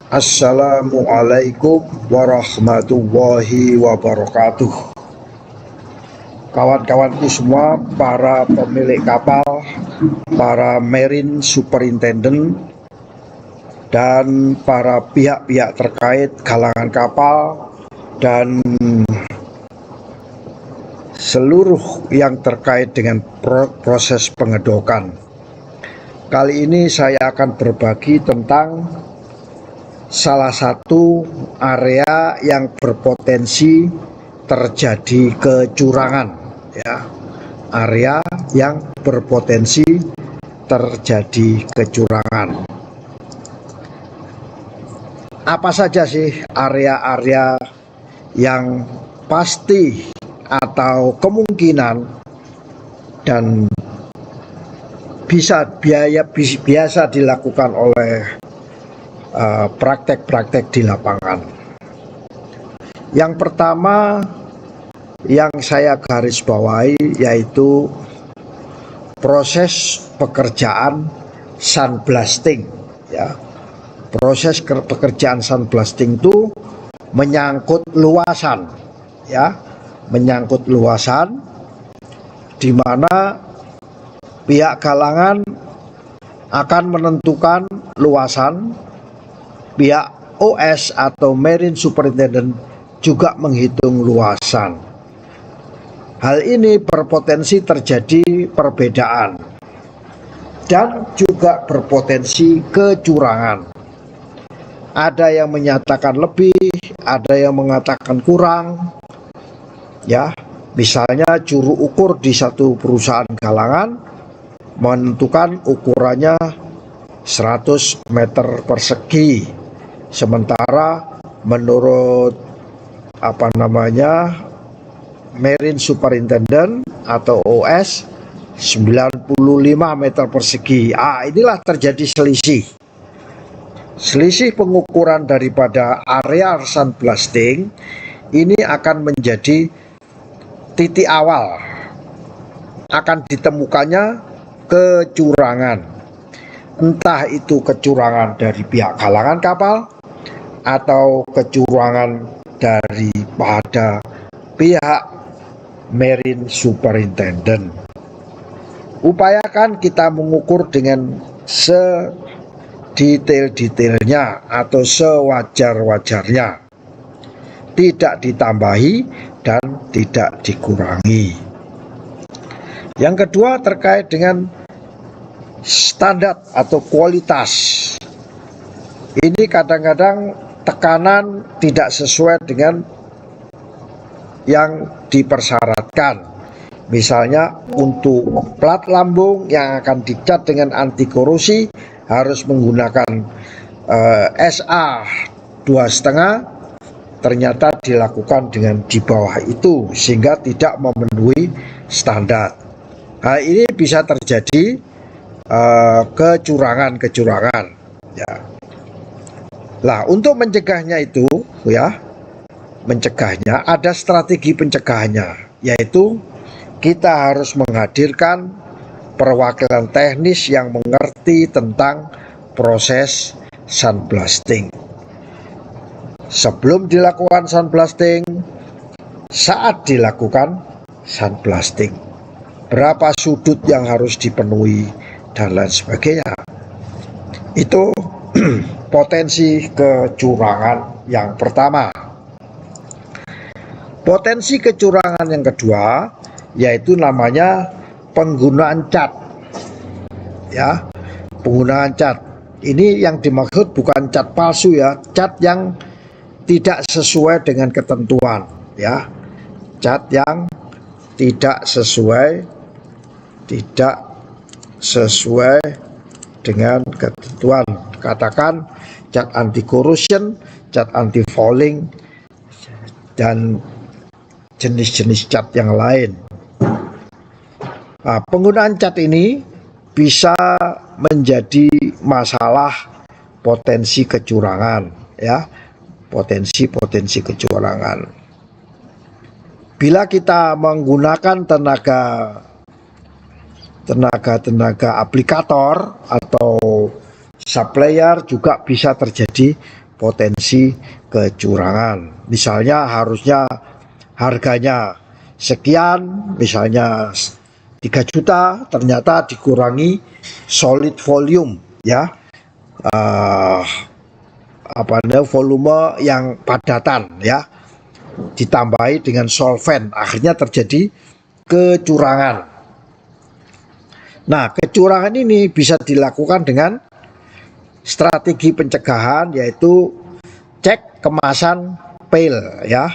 Assalamualaikum warahmatullahi wabarakatuh. Kawan-kawanku semua, para pemilik kapal, para marine superintendent, dan para pihak-pihak terkait, galangan kapal, dan seluruh yang terkait dengan proses pengedokan. Kali ini saya akan berbagi tentang salah satu area yang berpotensi terjadi kecurangan, ya. Area yang berpotensi terjadi kecurangan. Apa saja sih area-area yang pasti atau kemungkinan dan biasa dilakukan oleh praktek-praktek di lapangan? Yang pertama yang saya garis bawahi yaitu proses pekerjaan sandblasting, ya. Proses pekerjaan sandblasting itu menyangkut luasan, ya, menyangkut luasan, di mana pihak galangan akan menentukan luasan. Pihak OS atau Marine Superintendent juga menghitung luasan. Hal ini berpotensi terjadi perbedaan dan juga berpotensi kecurangan. Ada yang menyatakan lebih, ada yang mengatakan kurang. Ya, misalnya juru ukur di satu perusahaan galangan menentukan ukurannya 100 meter persegi. Sementara menurut Marine Superintendent atau OS 95 meter persegi. Inilah terjadi selisih pengukuran daripada area sandblasting. Ini akan menjadi titik awal akan ditemukannya kecurangan, entah itu kecurangan dari pihak galangan kapal atau kecurangan daripada pihak Marine Superintendent. Upayakan kita mengukur dengan sedetail-detailnya atau sewajar-wajarnya, tidak ditambahi dan tidak dikurangi. Yang kedua terkait dengan standar atau kualitas. Ini kadang-kadang tekanan tidak sesuai dengan yang dipersyaratkan. Misalnya untuk plat lambung yang akan dicat dengan anti korosi harus menggunakan SA 2,5, ternyata dilakukan dengan di bawah itu sehingga tidak memenuhi standar. Ini bisa terjadi kecurangan, ya. Lah, untuk mencegahnya itu, ya, ada strategi pencegahannya, yaitu kita harus menghadirkan perwakilan teknis yang mengerti tentang proses sandblasting. Sebelum dilakukan sandblasting, saat dilakukan sandblasting, berapa sudut yang harus dipenuhi dan lain sebagainya. Itu potensi kecurangan yang pertama. Potensi kecurangan yang kedua yaitu namanya penggunaan cat. Ya, penggunaan cat. Ini yang dimaksud bukan cat palsu, ya, cat yang tidak sesuai dengan ketentuan, ya. Cat yang tidak sesuai dengan ketentuan. Katakan cat anti corrosion, cat anti fouling, dan jenis-jenis cat yang lain. Penggunaan cat ini bisa menjadi masalah potensi kecurangan, ya, potensi kecurangan. Bila kita menggunakan tenaga aplikator atau supplier, juga bisa terjadi potensi kecurangan. Misalnya harusnya harganya sekian, misalnya 3 juta, ternyata dikurangi solid volume ya, volume yang padatan ya, ditambahi dengan solvent, akhirnya terjadi kecurangan. Nah, kecurangan ini bisa dilakukan dengan strategi pencegahan, yaitu cek kemasan pail ya,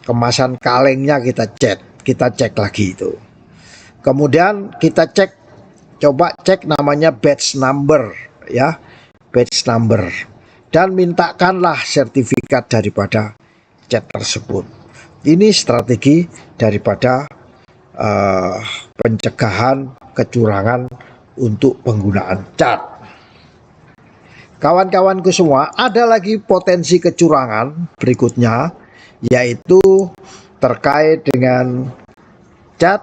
kemasan kalengnya kita cek lagi itu. Kemudian kita coba cek namanya batch number ya, batch number, dan mintakanlah sertifikat daripada cat tersebut. Ini strategi daripada pencegahan kecurangan untuk penggunaan cat. Kawan-kawanku semua, ada lagi potensi kecurangan berikutnya, yaitu terkait dengan cat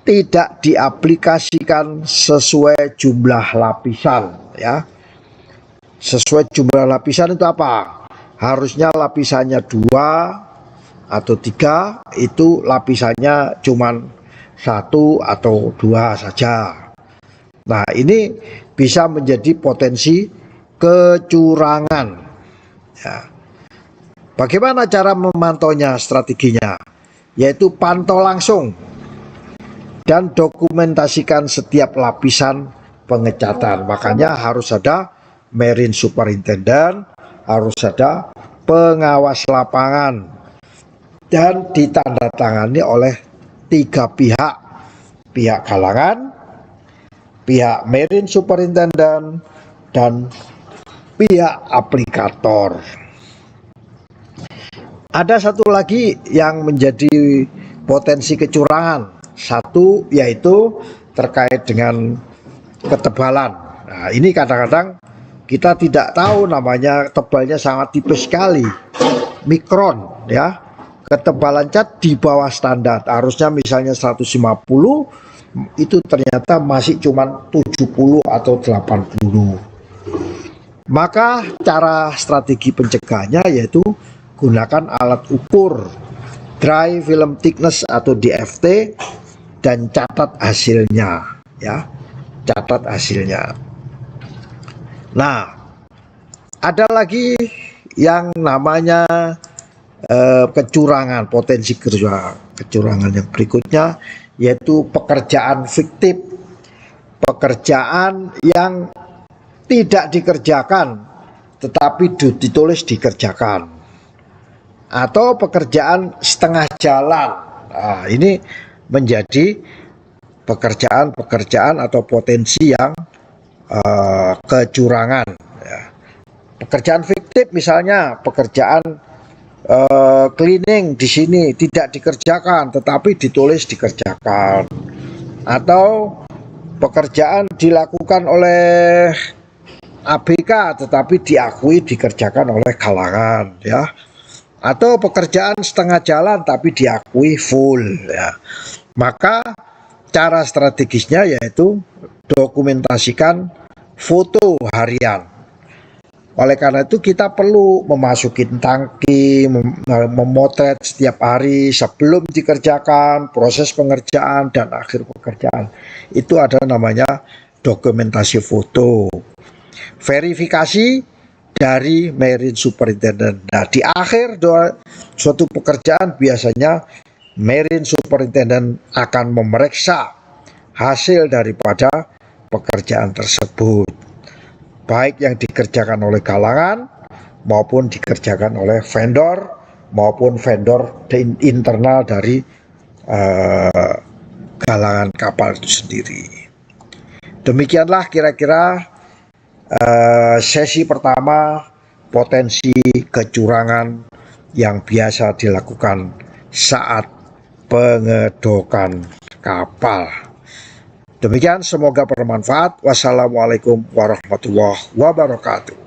tidak diaplikasikan sesuai jumlah lapisan ya. Sesuai jumlah lapisan itu apa? Harusnya lapisannya 2 atau 3, itu lapisannya cuman 1 atau 2 saja. Nah, ini bisa menjadi potensi kecurangan ya. Bagaimana cara memantaunya? Strateginya yaitu pantau langsung dan dokumentasikan setiap lapisan pengecatan. Makanya harus ada marine superintendent, harus ada pengawas lapangan, dan ditandatangani oleh 3 pihak, pihak galangan, pihak marine superintendent, dan pihak aplikator. Ada satu lagi yang menjadi potensi kecurangan, satu yaitu terkait dengan ketebalan. Nah, ini kadang-kadang kita tidak tahu, namanya tebalnya sangat tipis sekali, mikron ya. Ketebalan cat di bawah standar, harusnya misalnya 150, itu ternyata masih cuma 70 atau 80. Maka cara strategi pencegahannya yaitu gunakan alat ukur dry film thickness atau DFT dan catat hasilnya ya, catat hasilnya. Nah, ada lagi yang namanya kecurangan, potensi kecurangan yang berikutnya yaitu pekerjaan fiktif, pekerjaan yang tidak dikerjakan tetapi ditulis dikerjakan, atau pekerjaan setengah jalan. Nah, ini menjadi pekerjaan atau potensi yang kecurangan ya. Pekerjaan fiktif misalnya pekerjaan cleaning di sini tidak dikerjakan tetapi ditulis dikerjakan, atau pekerjaan dilakukan oleh ABK tetapi diakui dikerjakan oleh galangan ya, atau pekerjaan setengah jalan tapi diakui full ya. Maka cara strategisnya yaitu dokumentasikan foto harian. Oleh karena itu kita perlu memasukin tangki, memotret setiap hari sebelum dikerjakan, proses pengerjaan dan akhir pekerjaan. Itu ada namanya dokumentasi foto. Verifikasi dari marine superintendent. Nah, di akhir suatu pekerjaan biasanya marine superintendent akan memeriksa hasil daripada pekerjaan tersebut, baik yang dikerjakan oleh galangan maupun dikerjakan oleh vendor maupun vendor internal dari galangan kapal itu sendiri. Demikianlah kira-kira sesi pertama potensi kecurangan yang biasa dilakukan saat pengedokan kapal. Demikian, semoga bermanfaat. Wassalamualaikum warahmatullahi wabarakatuh.